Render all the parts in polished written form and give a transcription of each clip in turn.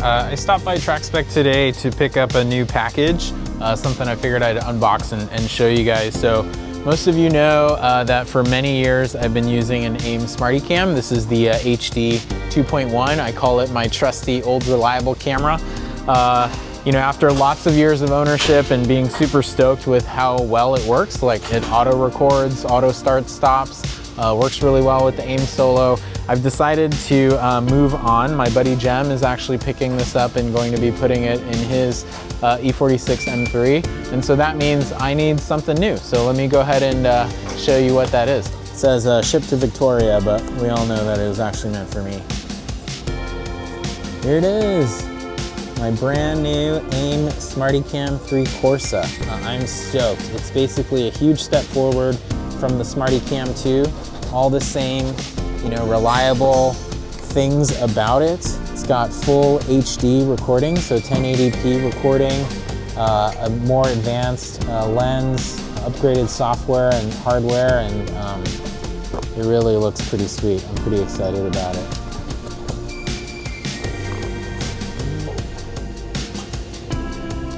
I stopped by TrackSpec today to pick up a new package, something I figured I'd unbox and show you guys. So most of you know that for many years I've been using an AIM SmartyCam. This is the HD2.1. I call it my trusty old reliable camera. You know, after lots of years of ownership and being super stoked with how well it works, like it auto records, auto starts, stops, works really well with the AIM Solo. I've decided to move on. My buddy Jem is actually picking this up and going to be putting it in his E46 M3. And so that means I need something new. So let me go ahead and show you what that is. It says shipped to Victoria, but we all know that it was actually meant for me. Here it is. My brand new AIM SmartyCam 3 Corsa. I'm stoked. It's basically a huge step forward from the SmartyCam 2. All the same, you know, reliable things about it. It's got full HD recording, so 1080p recording, a more advanced lens, upgraded software and hardware, and it really looks pretty sweet. I'm pretty excited about it.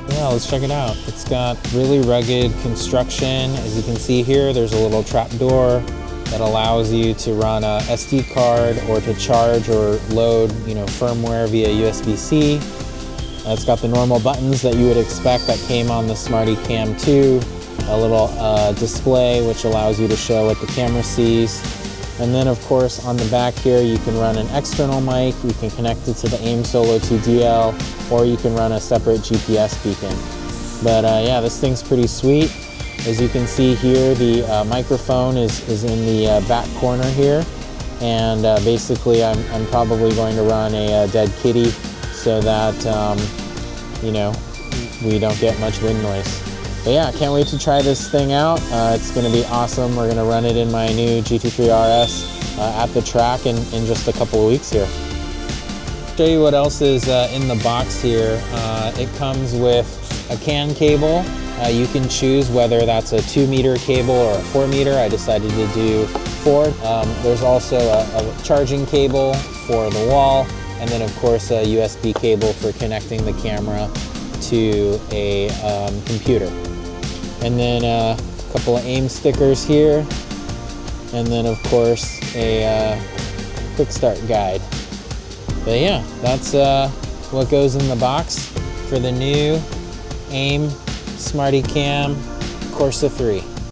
Yeah, let's check it out. It's got really rugged construction. As you can see here, there's a little trap door that allows you to run a SD card or to charge or load, you know, firmware via USB-C. It's got the normal buttons that you would expect that came on the SmartyCam 2. A little display which allows you to show what the camera sees. And then of course on the back here you can run an external mic, you can connect it to the AIM Solo 2 DL, or you can run a separate GPS beacon. But yeah, this thing's pretty sweet. As you can see here, the microphone is in the back corner here. And basically I'm probably going to run a dead kitty so that, you know, we don't get much wind noise. But yeah, I can't wait to try this thing out. It's gonna be awesome. We're gonna run it in my new GT3 RS at the track in just a couple of weeks here. Show you what else is in the box here. It comes with a CAN cable. You can choose whether that's a 2-meter cable or a 4-meter. I decided to do 4. There's also a charging cable for the wall, and then of course a USB cable for connecting the camera to a computer. And then a couple of AIM stickers here, and then of course a quick start guide. But yeah, that's what goes in the box for the new AIM SmartyCam Corsa 3.